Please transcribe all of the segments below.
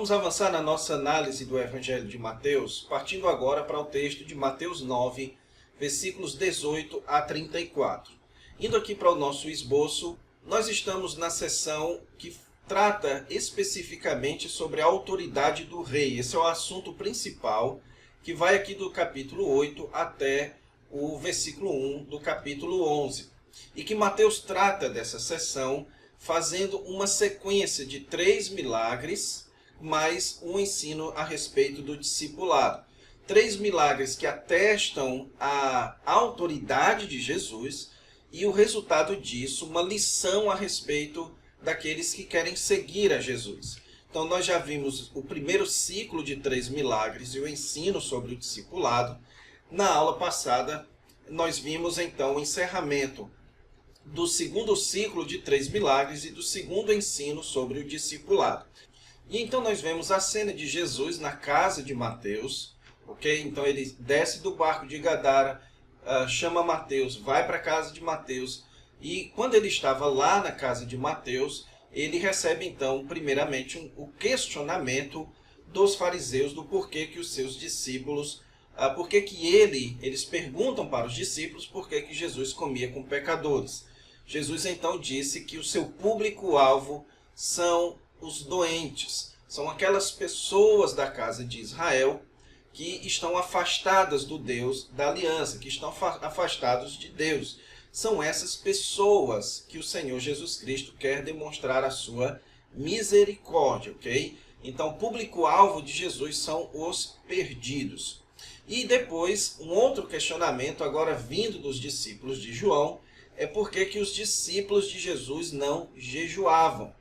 Vamos avançar na nossa análise do Evangelho de Mateus, partindo agora para o texto de Mateus 9, versículos 18 a 34. Indo aqui para o nosso esboço, nós estamos na seção que trata especificamente sobre a autoridade do rei. Esse é o assunto principal, que vai aqui do capítulo 8 até o versículo 1 do capítulo 11. E que Mateus trata dessa seção fazendo uma sequência de 3 milagres, mais um ensino a respeito do discipulado. 3 milagres que atestam a autoridade de Jesus e o resultado disso, uma lição a respeito daqueles que querem seguir a Jesus. Então nós já vimos o primeiro ciclo de 3 milagres e o ensino sobre o discipulado. Na aula passada, nós vimos então o encerramento do segundo ciclo de 3 milagres e do segundo ensino sobre o discipulado. E então nós vemos a cena de Jesus na casa de Mateus, ok? Então ele desce do barco de Gadara, chama Mateus, vai para a casa de Mateus, e quando ele estava lá na casa de Mateus, ele recebe então, primeiramente, o questionamento dos fariseus do porquê que os seus discípulos, porquê que eles perguntam para os discípulos porquê que Jesus comia com pecadores. Jesus então disse que o seu público-alvo são os doentes, são aquelas pessoas da casa de Israel que estão afastadas do Deus da aliança, que estão afastados de Deus. São essas pessoas que o Senhor Jesus Cristo quer demonstrar a sua misericórdia, ok? Então, o público-alvo de Jesus são os perdidos. E depois, um outro questionamento, agora vindo dos discípulos de João, é por que os discípulos de Jesus não jejuavam.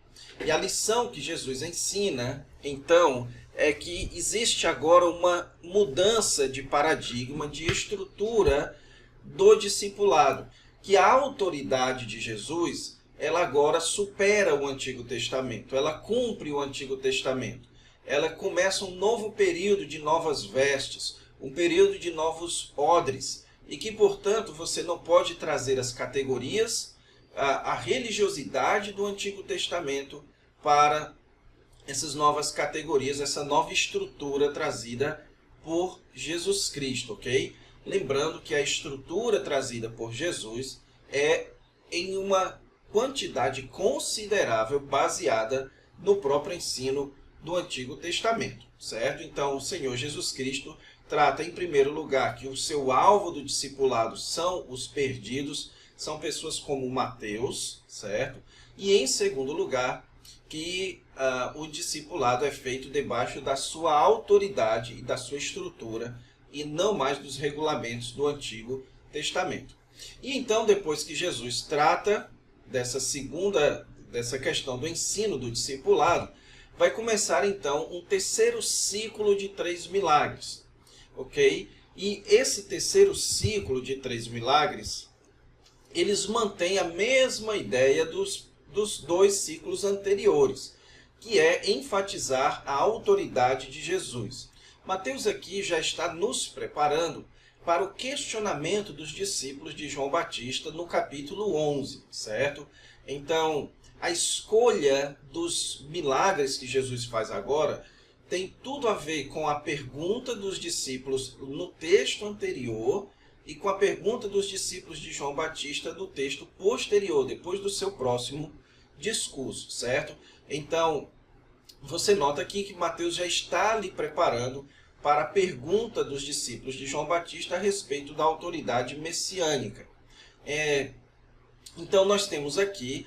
E a lição que Jesus ensina, então, é que existe agora uma mudança de paradigma, de estrutura do discipulado. Que a autoridade de Jesus, ela agora supera o Antigo Testamento, ela cumpre o Antigo Testamento. Ela começa um novo período de novas vestes, um período de novos odres, e que, portanto, você não pode trazer as categorias, a religiosidade do Antigo Testamento para essas novas categorias, essa nova estrutura trazida por Jesus Cristo, ok? Lembrando que a estrutura trazida por Jesus é em uma quantidade considerável baseada no próprio ensino do Antigo Testamento, certo? Então, o Senhor Jesus Cristo trata, em primeiro lugar, que o seu alvo do discipulado são os perdidos, são pessoas como Mateus, certo? E, em segundo lugar, que o discipulado é feito debaixo da sua autoridade e da sua estrutura, e não mais dos regulamentos do Antigo Testamento. E então, depois que Jesus trata dessa questão do ensino do discipulado, vai começar então um terceiro ciclo de 3 milagres, ok? E esse terceiro ciclo de 3 milagres, eles mantêm a mesma ideia dos 2 ciclos anteriores, que é enfatizar a autoridade de Jesus. Mateus aqui já está nos preparando para o questionamento dos discípulos de João Batista no capítulo 11, certo? Então, a escolha dos milagres que Jesus faz agora tem tudo a ver com a pergunta dos discípulos no texto anterior e com a pergunta dos discípulos de João Batista no texto posterior, depois do seu próximo discurso, certo? Então, você nota aqui que Mateus já está lhe preparando para a pergunta dos discípulos de João Batista a respeito da autoridade messiânica. Então, nós temos aqui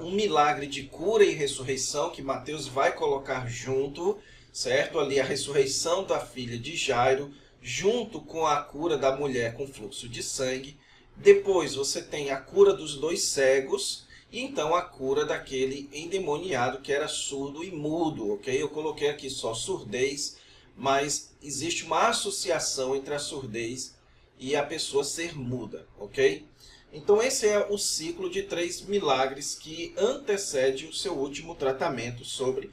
um milagre de cura e ressurreição que Mateus vai colocar junto, certo? Ali a ressurreição da filha de Jairo, junto com a cura da mulher com fluxo de sangue. Depois você tem a cura dos 2 cegos, e então a cura daquele endemoniado que era surdo e mudo, ok? Eu coloquei aqui só surdez, mas existe uma associação entre a surdez e a pessoa ser muda, ok? Então esse é o ciclo de 3 milagres que antecede o seu último tratamento sobre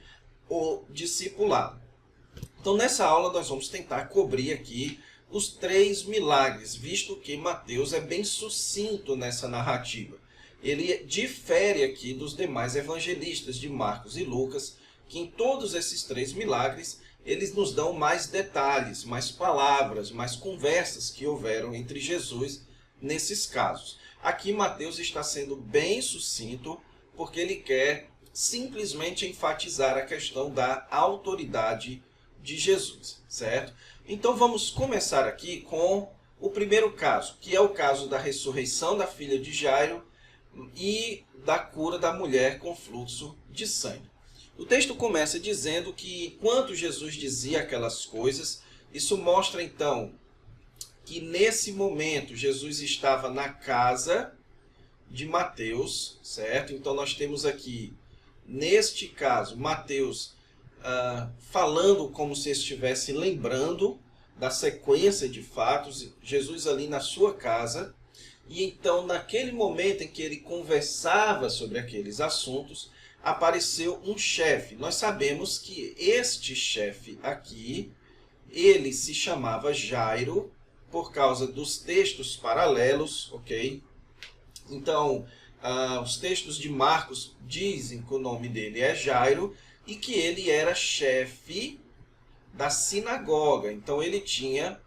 o discipulado. Então nessa aula nós vamos tentar cobrir aqui os 3 milagres, visto que Mateus é bem sucinto nessa narrativa. Ele difere aqui dos demais evangelistas de Marcos e Lucas, que em todos esses 3 milagres, eles nos dão mais detalhes, mais palavras, mais conversas que houveram entre Jesus nesses casos. Aqui Mateus está sendo bem sucinto, porque ele quer simplesmente enfatizar a questão da autoridade de Jesus, certo? Então vamos começar aqui com o primeiro caso, que é o caso da ressurreição da filha de Jairo e da cura da mulher com fluxo de sangue. O texto começa dizendo que enquanto Jesus dizia aquelas coisas, isso mostra então que nesse momento Jesus estava na casa de Mateus, certo? Então nós temos aqui, neste caso, Mateus falando como se estivesse lembrando da sequência de fatos, Jesus ali na sua casa, e então naquele momento em que ele conversava sobre aqueles assuntos, apareceu um chefe. Nós sabemos que este chefe aqui, ele se chamava Jairo, por causa dos textos paralelos, ok? Então, os textos de Marcos dizem que o nome dele é Jairo e que ele era chefe da sinagoga. Então, ele tinha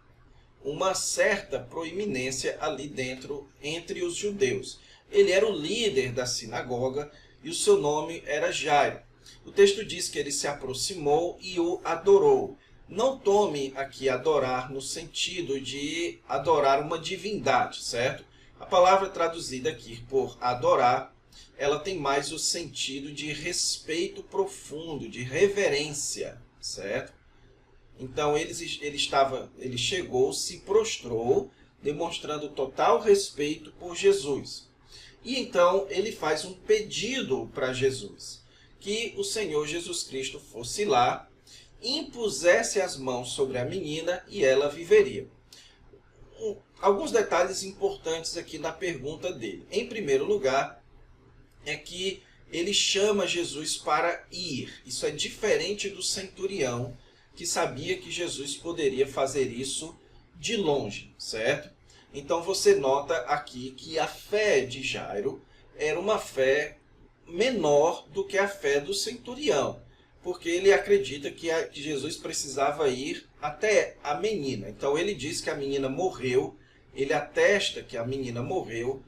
uma certa proeminência ali dentro, entre os judeus. Ele era o líder da sinagoga e o seu nome era Jairo. O texto diz que ele se aproximou e o adorou. Não tome aqui adorar no sentido de adorar uma divindade, certo? A palavra traduzida aqui por adorar, ela tem mais o sentido de respeito profundo, de reverência, certo? Então ele chegou, se prostrou, demonstrando total respeito por Jesus. E então ele faz um pedido para Jesus, que o Senhor Jesus Cristo fosse lá, impusesse as mãos sobre a menina e ela viveria. Alguns detalhes importantes aqui na pergunta dele. Em primeiro lugar, é que ele chama Jesus para ir. Isso é diferente do centurião, que sabia que Jesus poderia fazer isso de longe, certo? Então você nota aqui que a fé de Jairo era uma fé menor do que a fé do centurião, porque ele acredita que Jesus precisava ir até a menina. Então ele diz que a menina morreu, ele atesta que a menina morreu,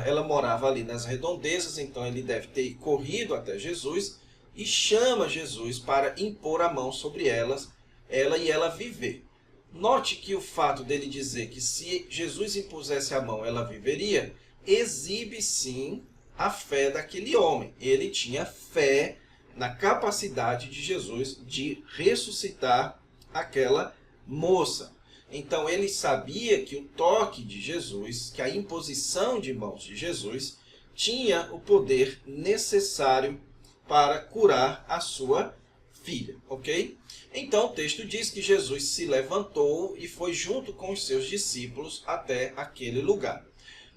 ela morava ali nas redondezas, então ele deve ter corrido até Jesus e chama Jesus para impor a mão sobre ela e ela viver. Note que o fato dele dizer que se Jesus impusesse a mão, ela viveria, exibe sim a fé daquele homem. Ele tinha fé na capacidade de Jesus de ressuscitar aquela moça. Então ele sabia que o toque de Jesus, que a imposição de mãos de Jesus, tinha o poder necessário para curar a sua filha, ok? Então o texto diz que Jesus se levantou e foi junto com os seus discípulos até aquele lugar.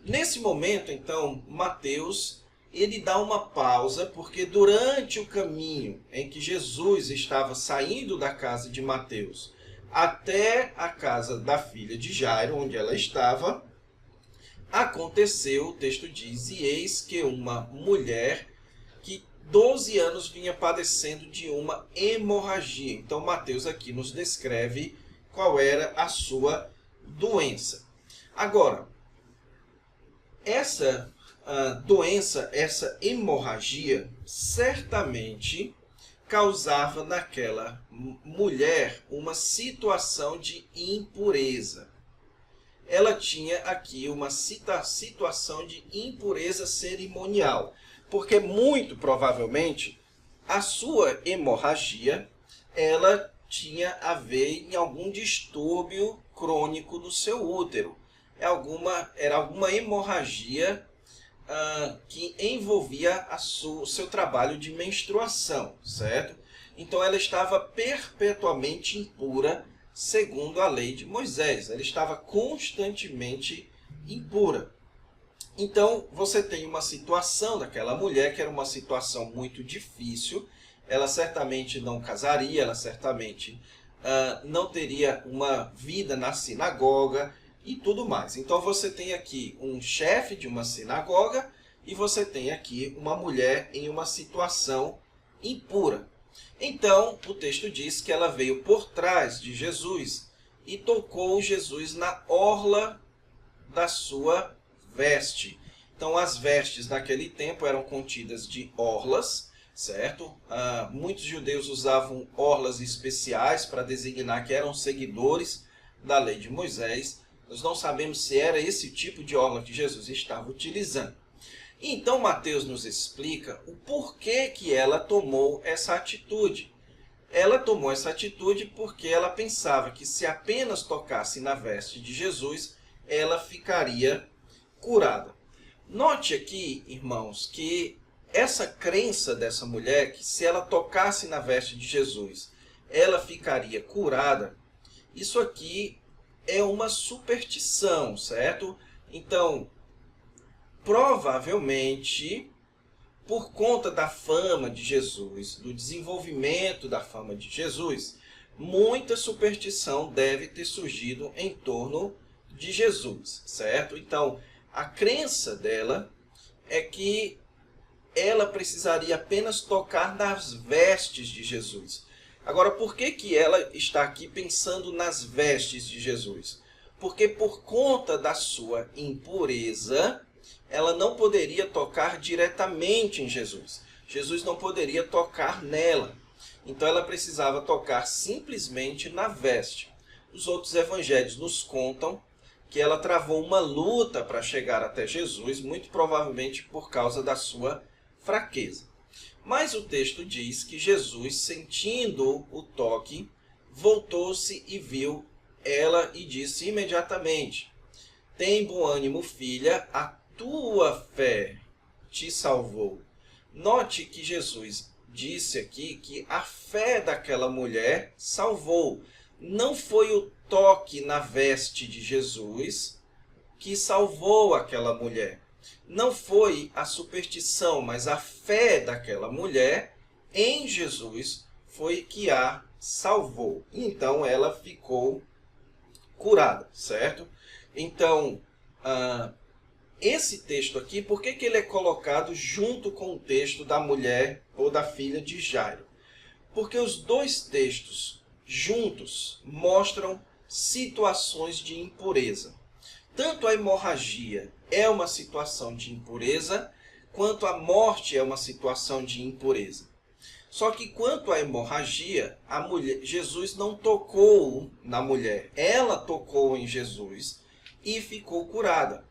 Nesse momento, então, Mateus, ele dá uma pausa, porque durante o caminho em que Jesus estava saindo da casa de Mateus até a casa da filha de Jairo, onde ela estava, aconteceu, o texto diz, e eis que uma mulher que 12 anos vinha padecendo de uma hemorragia. Então Mateus aqui nos descreve qual era a sua doença. Agora, essa doença, essa hemorragia, certamente causava naquela mulher uma situação de impureza. Ela tinha aqui uma situação de impureza cerimonial, porque muito provavelmente a sua hemorragia ela tinha a ver em algum distúrbio crônico do seu útero. Era alguma hemorragia que envolvia o seu trabalho de menstruação, certo? Então ela estava perpetuamente impura, segundo a lei de Moisés. Ela estava constantemente impura. Então você tem uma situação daquela mulher que era uma situação muito difícil. Ela certamente não casaria, ela certamente não teria uma vida na sinagoga e tudo mais. Então você tem aqui um chefe de uma sinagoga e você tem aqui uma mulher em uma situação impura. Então, o texto diz que ela veio por trás de Jesus e tocou Jesus na orla da sua veste. Então, as vestes naquele tempo eram contidas de orlas, certo? Muitos judeus usavam orlas especiais para designar que eram seguidores da lei de Moisés. Nós não sabemos se era esse tipo de orla que Jesus estava utilizando. Então, Mateus nos explica o porquê que ela tomou essa atitude. Ela tomou essa atitude porque ela pensava que se apenas tocasse na veste de Jesus, ela ficaria curada. Note aqui, irmãos, que essa crença dessa mulher, que se ela tocasse na veste de Jesus, ela ficaria curada, isso aqui é uma superstição, certo? Então, provavelmente, por conta da fama de Jesus, do desenvolvimento da fama de Jesus, muita superstição deve ter surgido em torno de Jesus, certo? Então, a crença dela é que ela precisaria apenas tocar nas vestes de Jesus. Agora, por que ela está aqui pensando nas vestes de Jesus? Porque por conta da sua impureza, ela não poderia tocar diretamente em Jesus. Jesus não poderia tocar nela. Então ela precisava tocar simplesmente na veste. Os outros evangelhos nos contam que ela travou uma luta para chegar até Jesus, muito provavelmente por causa da sua fraqueza. Mas o texto diz que Jesus, sentindo o toque, voltou-se e viu ela e disse imediatamente: "Tem bom ânimo, filha, a tua fé te salvou." Note que Jesus disse aqui que a fé daquela mulher salvou. Não foi o toque na veste de Jesus que salvou aquela mulher. Não foi a superstição, mas a fé daquela mulher em Jesus foi que a salvou. Então ela ficou curada, certo? Então, esse texto aqui, por que ele é colocado junto com o texto da mulher ou da filha de Jairo? Porque os dois textos juntos mostram situações de impureza. Tanto a hemorragia é uma situação de impureza, quanto a morte é uma situação de impureza. Só que quanto à hemorragia, Jesus não tocou na mulher. Ela tocou em Jesus e ficou curada.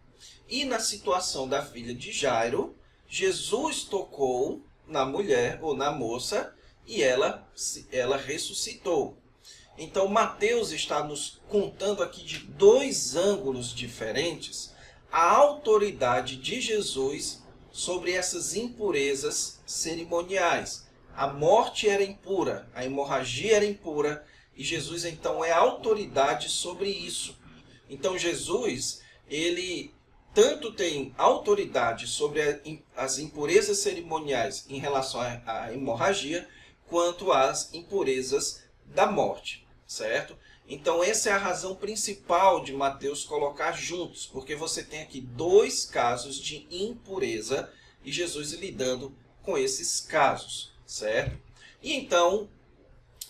E na situação da filha de Jairo, Jesus tocou na mulher ou na moça e ela ressuscitou. Então Mateus está nos contando aqui de dois ângulos diferentes a autoridade de Jesus sobre essas impurezas cerimoniais. A morte era impura, a hemorragia era impura e Jesus então é autoridade sobre isso. Então Jesus, ele tanto tem autoridade sobre as impurezas cerimoniais em relação à hemorragia, quanto às impurezas da morte, certo? Então essa é a razão principal de Mateus colocar juntos, porque você tem aqui dois casos de impureza e Jesus lidando com esses casos, certo? E então,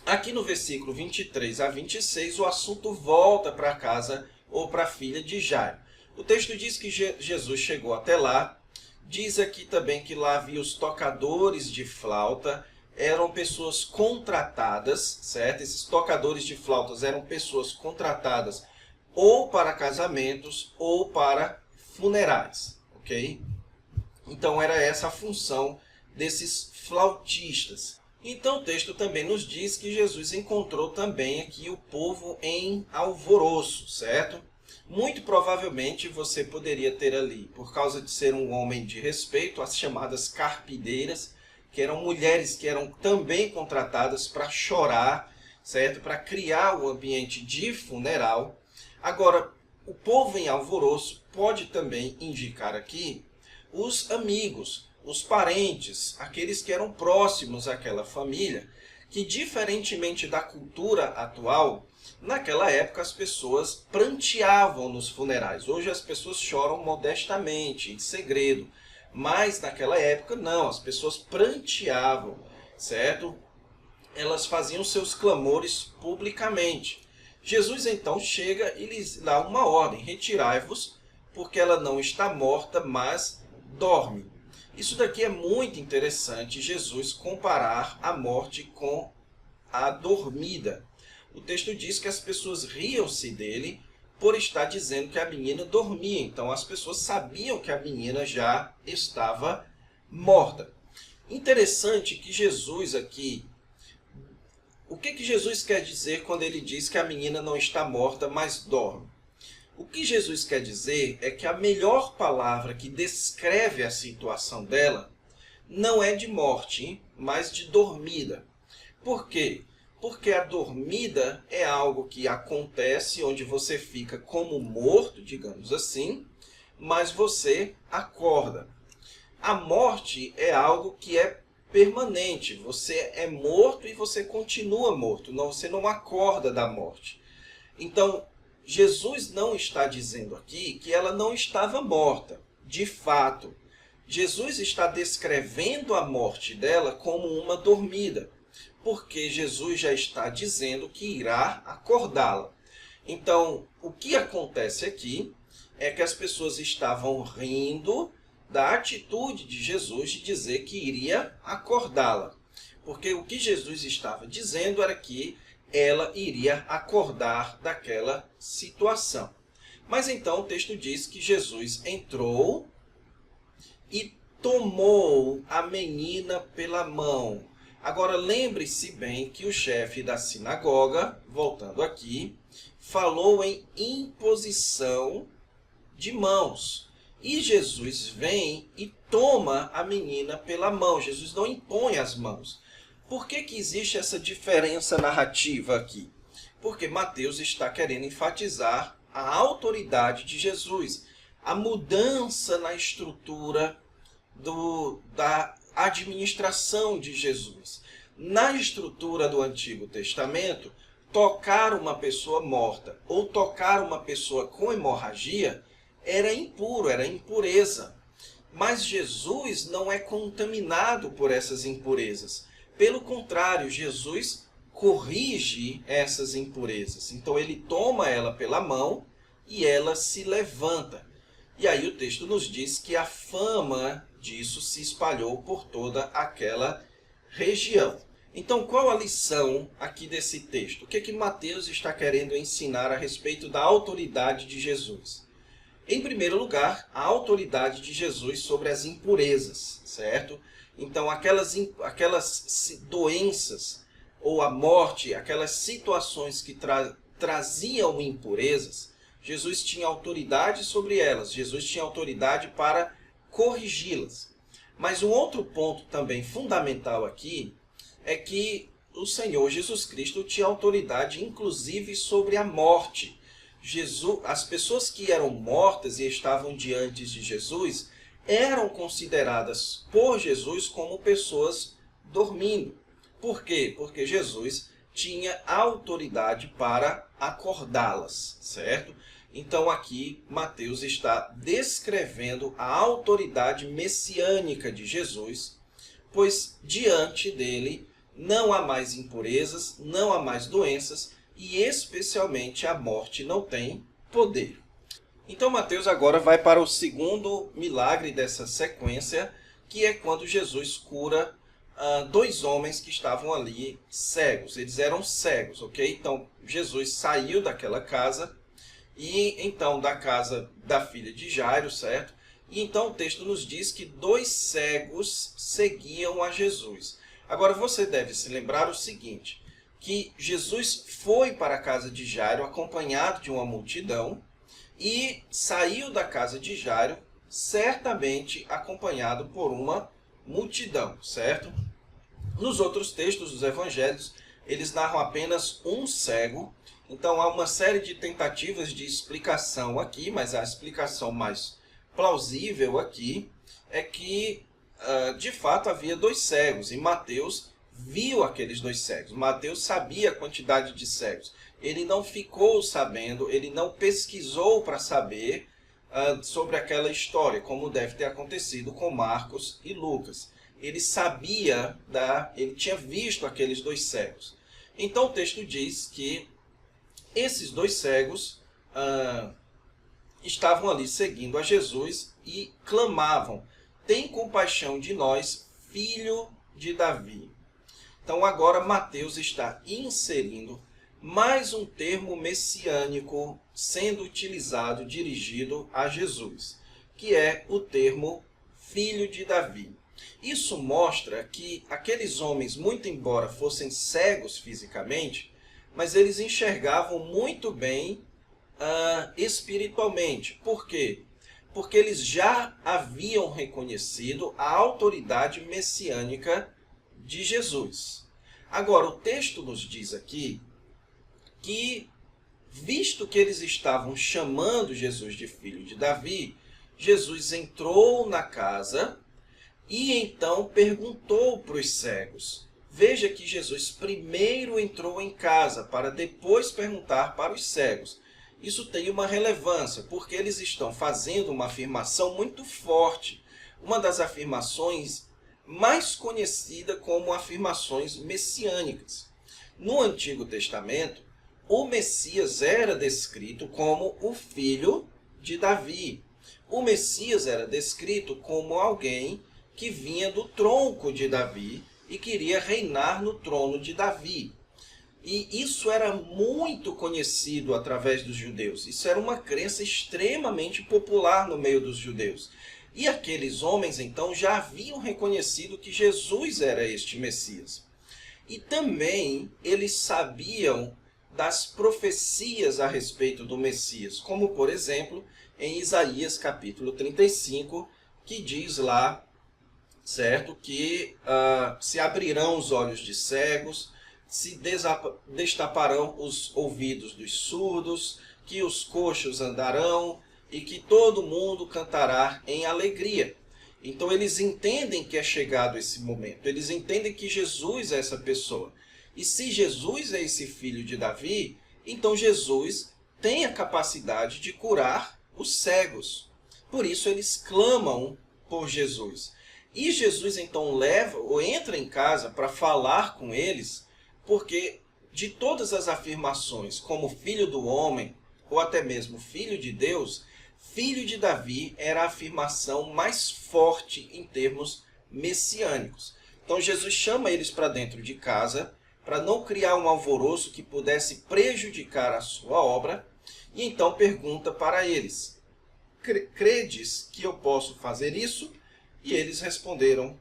aqui no versículo 23 a 26, o assunto volta para a casa ou para a filha de Jairo. O texto diz que Jesus chegou até lá, diz aqui também que lá havia os tocadores de flauta, eram pessoas contratadas, certo? Esses tocadores de flautas eram pessoas contratadas ou para casamentos ou para funerais, ok? Então era essa a função desses flautistas. Então o texto também nos diz que Jesus encontrou também aqui o povo em alvoroço, certo? Muito provavelmente você poderia ter ali, por causa de ser um homem de respeito, as chamadas carpideiras, que eram mulheres que eram também contratadas para chorar, certo? Para criar o ambiente de funeral. Agora, o povo em alvoroço pode também indicar aqui os amigos, os parentes, aqueles que eram próximos àquela família, que diferentemente da cultura atual, naquela época as pessoas pranteavam nos funerais. Hoje as pessoas choram modestamente, em segredo. Mas naquela época não, as pessoas pranteavam, certo? elas faziam seus clamores publicamente. Jesus então chega e lhes dá uma ordem: retirai-vos, porque ela não está morta, mas dorme. Isso daqui é muito interessante, Jesus comparar a morte com a dormida. O texto diz que as pessoas riam-se dele por estar dizendo que a menina dormia. Então as pessoas sabiam que a menina já estava morta. Interessante que Jesus aqui... O que Jesus quer dizer quando ele diz que a menina não está morta, mas dorme? O que Jesus quer dizer é que a melhor palavra que descreve a situação dela não é de morte, mas de dormida. Por quê? Porque a dormida é algo que acontece onde você fica como morto, digamos assim, mas você acorda. A morte é algo que é permanente. Você é morto e você continua morto. Você não acorda da morte. Então, Jesus não está dizendo aqui que ela não estava morta. De fato, Jesus está descrevendo a morte dela como uma dormida, porque Jesus já está dizendo que irá acordá-la. Então, o que acontece aqui é que as pessoas estavam rindo da atitude de Jesus de dizer que iria acordá-la. Porque o que Jesus estava dizendo era que ela iria acordar daquela situação. Mas então o texto diz que Jesus entrou e tomou a menina pela mão. Agora lembre-se bem que o chefe da sinagoga, voltando aqui, falou em imposição de mãos. E Jesus vem e toma a menina pela mão. Jesus não impõe as mãos. Por que existe essa diferença narrativa aqui? Porque Mateus está querendo enfatizar a autoridade de Jesus, a mudança na estrutura da administração de Jesus. Na estrutura do Antigo Testamento, tocar uma pessoa morta ou tocar uma pessoa com hemorragia era impuro, era impureza. Mas Jesus não é contaminado por essas impurezas. Pelo contrário, Jesus corrige essas impurezas. Então ele toma ela pela mão e ela se levanta. E aí o texto nos diz que a fama disso se espalhou por toda aquela região. Então qual a lição aqui desse texto? O que Mateus está querendo ensinar a respeito da autoridade de Jesus? Em primeiro lugar, a autoridade de Jesus sobre as impurezas, certo? Então, aquelas doenças ou a morte, aquelas situações que traziam impurezas, Jesus tinha autoridade sobre elas, Jesus tinha autoridade para corrigi-las. Mas um outro ponto também fundamental aqui é que o Senhor Jesus Cristo tinha autoridade, inclusive, sobre a morte. As pessoas que eram mortas e estavam diante de Jesus eram consideradas por Jesus como pessoas dormindo. Por quê? Porque Jesus tinha autoridade para acordá-las, certo? Então aqui Mateus está descrevendo a autoridade messiânica de Jesus, pois diante dele não há mais impurezas, não há mais doenças, e especialmente a morte não tem poder. Então Mateus agora vai para o segundo milagre dessa sequência, que é quando Jesus cura dois homens que estavam ali cegos. Eles eram cegos, ok? Então Jesus saiu daquela casa, e então da casa da filha de Jairo, certo? E então o texto nos diz que dois cegos seguiam a Jesus. Agora você deve se lembrar o seguinte, que Jesus foi para a casa de Jairo acompanhado de uma multidão e saiu da casa de Jairo certamente acompanhado por uma multidão, certo? Nos outros textos dos evangelhos, eles narram apenas um cego. Então há uma série de tentativas de explicação aqui, mas a explicação mais plausível aqui é que, de fato, havia dois cegos e Mateus viu aqueles dois cegos. Mateus sabia a quantidade de cegos. Ele não ficou sabendo, ele não pesquisou para saber sobre aquela história, como deve ter acontecido com Marcos e Lucas. ele sabia, ele tinha visto aqueles 2 cegos. Então o texto diz que esses 2 cegos estavam ali seguindo a Jesus e clamavam: tem compaixão de nós, filho de Davi. Então agora Mateus está inserindo mais um termo messiânico sendo utilizado, dirigido a Jesus, que é o termo filho de Davi. Isso mostra que aqueles homens, muito embora fossem cegos fisicamente, mas eles enxergavam muito bem espiritualmente. Por quê? Porque eles já haviam reconhecido a autoridade messiânica de Jesus. Agora, o texto nos diz aqui que, visto que eles estavam chamando Jesus de filho de Davi, Jesus entrou na casa e então perguntou para os cegos. Veja que Jesus primeiro entrou em casa para depois perguntar para os cegos. Isso tem uma relevância, porque eles estão fazendo uma afirmação muito forte. Uma das afirmações mais conhecida como afirmações messiânicas. No Antigo Testamento, o Messias era descrito como o filho de Davi. O Messias era descrito como alguém que vinha do tronco de Davi e queria reinar no trono de Davi. E isso era muito conhecido através dos judeus. Isso era uma crença extremamente popular no meio dos judeus. E aqueles homens, então, já haviam reconhecido que Jesus era este Messias. E também eles sabiam das profecias a respeito do Messias, como, por exemplo, em Isaías capítulo 35, que diz lá, certo, que se abrirão os olhos de cegos, se destaparão os ouvidos dos surdos, que os coxos andarão e que todo mundo cantará em alegria. Então eles entendem que é chegado esse momento, eles entendem que Jesus é essa pessoa. E se Jesus é esse filho de Davi, então Jesus tem a capacidade de curar os cegos. Por isso eles clamam por Jesus. E Jesus então leva ou entra em casa para falar com eles, porque de todas as afirmações como filho do homem, ou até mesmo filho de Deus, filho de Davi era a afirmação mais forte em termos messiânicos. Então Jesus chama eles para dentro de casa, para não criar um alvoroço que pudesse prejudicar a sua obra, e então pergunta para eles: credes que eu posso fazer isso? E eles responderam: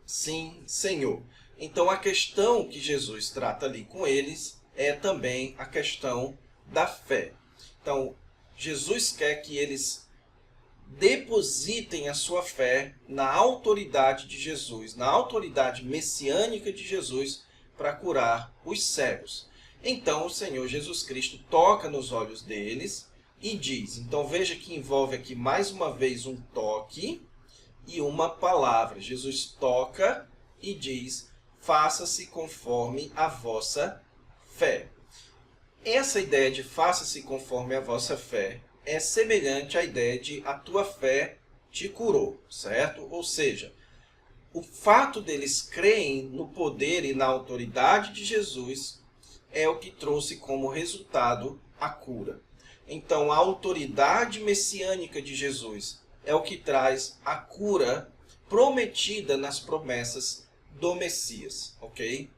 sim, Senhor. Então a questão que Jesus trata ali com eles é também a questão da fé. Então Jesus quer que eles depositem a sua fé na autoridade de Jesus, na autoridade messiânica de Jesus para curar os cegos. Então o Senhor Jesus Cristo toca nos olhos deles e diz, então veja que envolve aqui mais uma vez um toque e uma palavra. Jesus toca e diz: faça-se conforme a vossa fé. Essa ideia de faça-se conforme a vossa fé é semelhante à ideia de a tua fé te curou, certo? Ou seja, o fato deles crerem no poder e na autoridade de Jesus é o que trouxe como resultado a cura. Então, a autoridade messiânica de Jesus é o que traz a cura prometida nas promessas do Messias, ok?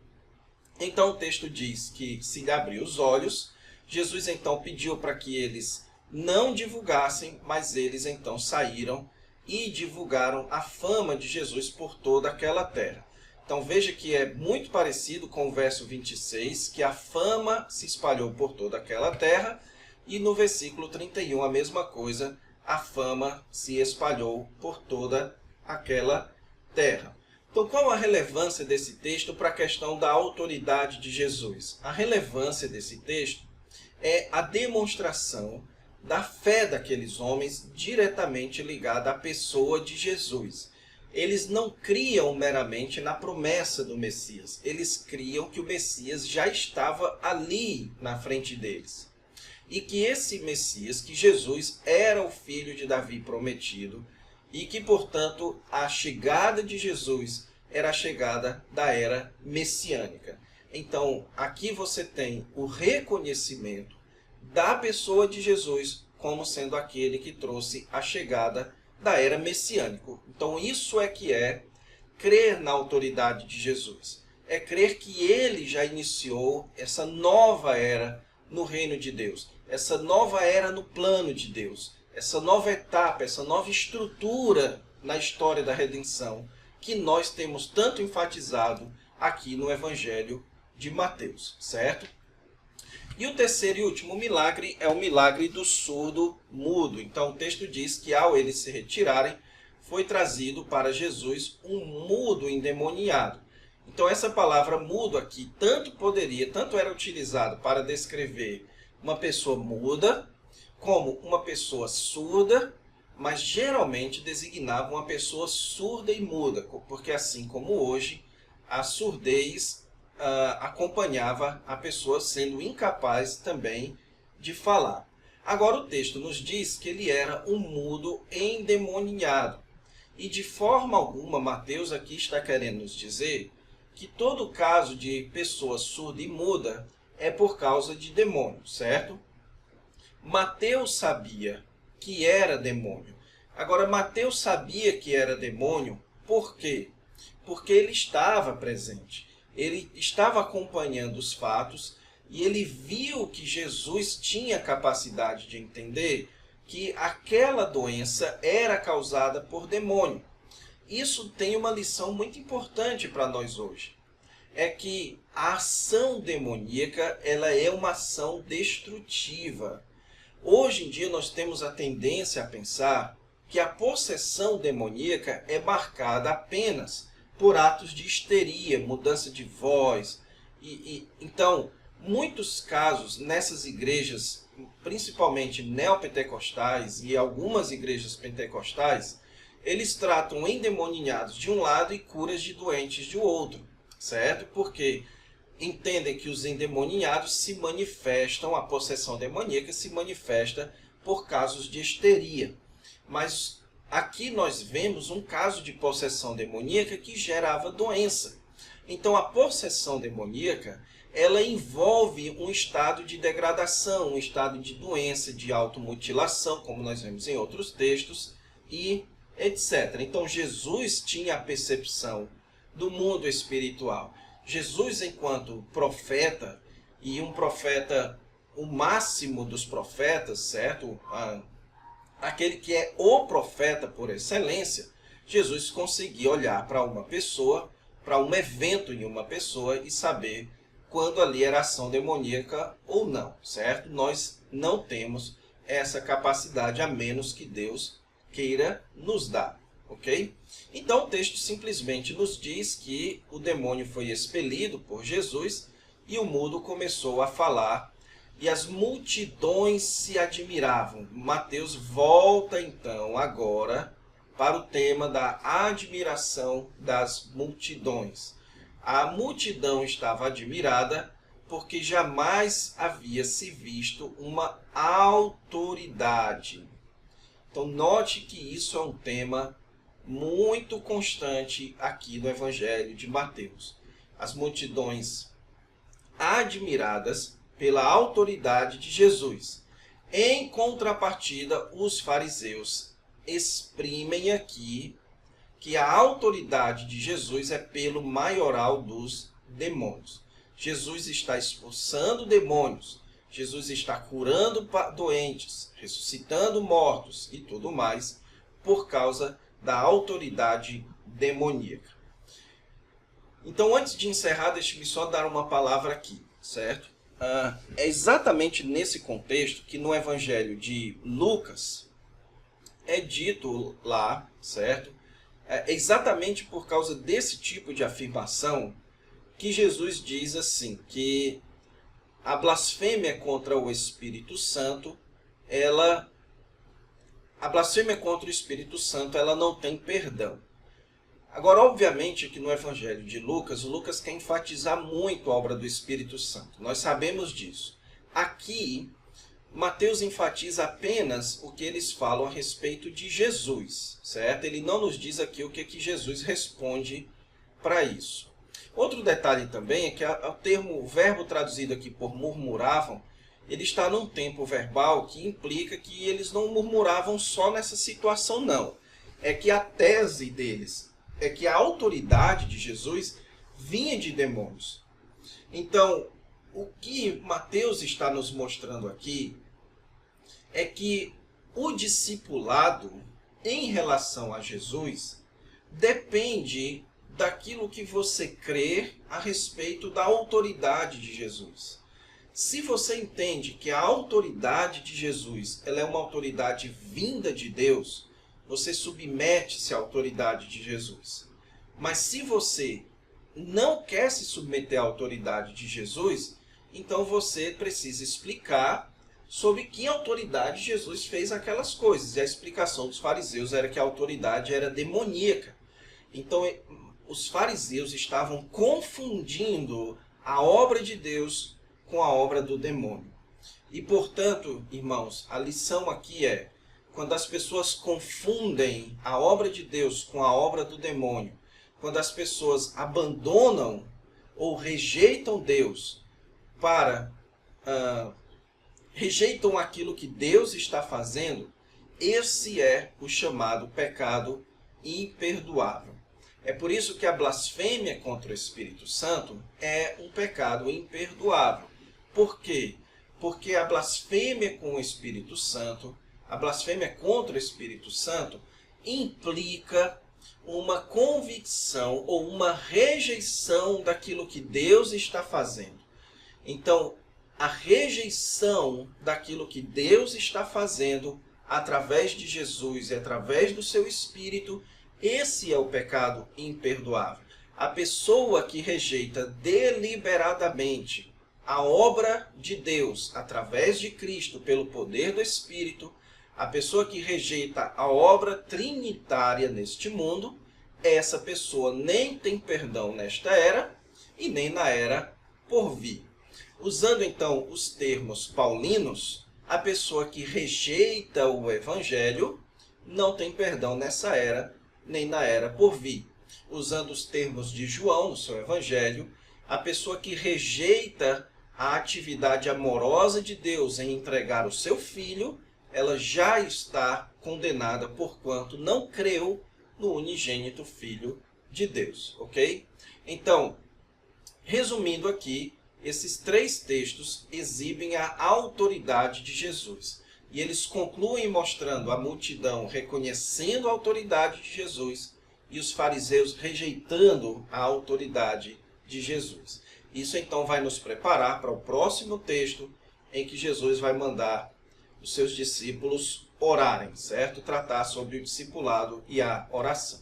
Então o texto diz que se lhe abriu os olhos, Jesus então pediu para que eles não divulgassem, mas eles então saíram e divulgaram a fama de Jesus por toda aquela terra. Então veja que é muito parecido com o verso 26, que a fama se espalhou por toda aquela terra, e no versículo 31 a mesma coisa, a fama se espalhou por toda aquela terra. Então, qual a relevância desse texto para a questão da autoridade de Jesus? A relevância desse texto é a demonstração da fé daqueles homens diretamente ligada à pessoa de Jesus. Eles não criam meramente na promessa do Messias. Eles criam que o Messias já estava ali na frente deles. E que esse Messias, que Jesus era o filho de Davi prometido, e que, portanto, a chegada de Jesus era a chegada da era messiânica. Então, aqui você tem o reconhecimento da pessoa de Jesus como sendo aquele que trouxe a chegada da era messiânica. Então, isso é que é crer na autoridade de Jesus. É crer que ele já iniciou essa nova era no reino de Deus, essa nova era no plano de Deus, essa nova etapa, essa nova estrutura na história da redenção que nós temos tanto enfatizado aqui no Evangelho de Mateus, certo? E o terceiro e último milagre é o milagre do surdo mudo. Então o texto diz que ao eles se retirarem, foi trazido para Jesus um mudo endemoniado. Então essa palavra mudo aqui tanto era utilizado para descrever uma pessoa muda, como uma pessoa surda, mas geralmente designava uma pessoa surda e muda, porque assim como hoje, a surdez acompanhava a pessoa sendo incapaz também de falar. Agora o texto nos diz que ele era um mudo endemoniado. E de forma alguma, Mateus aqui está querendo nos dizer que todo caso de pessoa surda e muda é por causa de demônio, certo? Mateus sabia que era demônio. Agora, Mateus sabia que era demônio por quê? Porque ele estava presente. Ele estava acompanhando os fatos e ele viu que Jesus tinha capacidade de entender que aquela doença era causada por demônio. Isso tem uma lição muito importante para nós hoje. É que a ação demoníaca ela é uma ação destrutiva. Hoje em dia nós temos a tendência a pensar que a possessão demoníaca é marcada apenas por atos de histeria, mudança de voz. Então, muitos casos nessas igrejas, principalmente neopentecostais e algumas igrejas pentecostais, eles tratam endemoniados de um lado e curas de doentes de outro, certo? Porque entendem que os endemoniados se manifestam, a possessão demoníaca se manifesta por casos de histeria. Mas aqui nós vemos um caso de possessão demoníaca que gerava doença. Então a possessão demoníaca, ela envolve um estado de degradação, um estado de doença, de automutilação, como nós vemos em outros textos, e etc. Então Jesus tinha a percepção do mundo espiritual. Jesus, enquanto profeta, e um profeta, o máximo dos profetas, certo? Aquele que é o profeta por excelência, Jesus conseguia olhar para uma pessoa, para um evento em uma pessoa e saber quando ali era ação demoníaca ou não, certo? Nós não temos essa capacidade, a menos que Deus queira nos dar, ok? Então o texto simplesmente nos diz que o demônio foi expelido por Jesus e o mudo começou a falar e as multidões se admiravam. Mateus volta então agora para o tema da admiração das multidões. A multidão estava admirada porque jamais havia se visto uma autoridade. Então note que isso é um tema muito constante aqui no Evangelho de Mateus. As multidões admiradas pela autoridade de Jesus. Em contrapartida, os fariseus exprimem aqui que a autoridade de Jesus é pelo maioral dos demônios. Jesus está expulsando demônios, Jesus está curando doentes, ressuscitando mortos e tudo mais, por causa da autoridade demoníaca. Então, antes de encerrar, deixe-me só dar uma palavra aqui, certo? É exatamente nesse contexto que no Evangelho de Lucas é dito lá, certo? É exatamente por causa desse tipo de afirmação que Jesus diz assim, que a blasfêmia contra o Espírito Santo, a blasfêmia contra o Espírito Santo, ela não tem perdão. Agora, obviamente, que no Evangelho de Lucas, Lucas quer enfatizar muito a obra do Espírito Santo. Nós sabemos disso. Aqui, Mateus enfatiza apenas o que eles falam a respeito de Jesus, certo? Ele não nos diz aqui o que Jesus responde para isso. Outro detalhe também é que o verbo traduzido aqui por murmuravam, ele está num tempo verbal que implica que eles não murmuravam só nessa situação, não. É que a tese deles é que a autoridade de Jesus vinha de demônios. Então, o que Mateus está nos mostrando aqui é que o discipulado em relação a Jesus depende daquilo que você crê a respeito da autoridade de Jesus. Se você entende que a autoridade de Jesus ela é uma autoridade vinda de Deus, você submete-se à autoridade de Jesus. Mas se você não quer se submeter à autoridade de Jesus, então você precisa explicar sobre que autoridade Jesus fez aquelas coisas. E a explicação dos fariseus era que a autoridade era demoníaca. Então, os fariseus estavam confundindo a obra de Deus com a obra do demônio. E, portanto, irmãos, a lição aqui é, quando as pessoas confundem a obra de Deus com a obra do demônio, quando as pessoas abandonam ou rejeitam Deus rejeitam aquilo que Deus está fazendo, esse é o chamado pecado imperdoável. É por isso que a blasfêmia contra o Espírito Santo é um pecado imperdoável. Por quê? Porque a blasfêmia com o Espírito Santo, a blasfêmia contra o Espírito Santo, implica uma convicção ou uma rejeição daquilo que Deus está fazendo. Então, a rejeição daquilo que Deus está fazendo através de Jesus e através do seu Espírito, esse é o pecado imperdoável. A pessoa que rejeita deliberadamente a obra de Deus através de Cristo pelo poder do Espírito, a pessoa que rejeita a obra trinitária neste mundo, essa pessoa nem tem perdão nesta era e nem na era por vir. Usando então os termos paulinos, a pessoa que rejeita o Evangelho não tem perdão nessa era nem na era por vir. Usando os termos de João no seu Evangelho, a pessoa que rejeita a atividade amorosa de Deus em entregar o seu filho, ela já está condenada porquanto não creu no unigênito Filho de Deus, ok? Então, resumindo aqui, esses três textos exibem a autoridade de Jesus. E eles concluem mostrando a multidão reconhecendo a autoridade de Jesus e os fariseus rejeitando a autoridade de Jesus. Isso então vai nos preparar para o próximo texto em que Jesus vai mandar os seus discípulos orarem, certo? Tratar sobre o discipulado e a oração.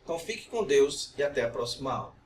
Então fique com Deus e até a próxima aula.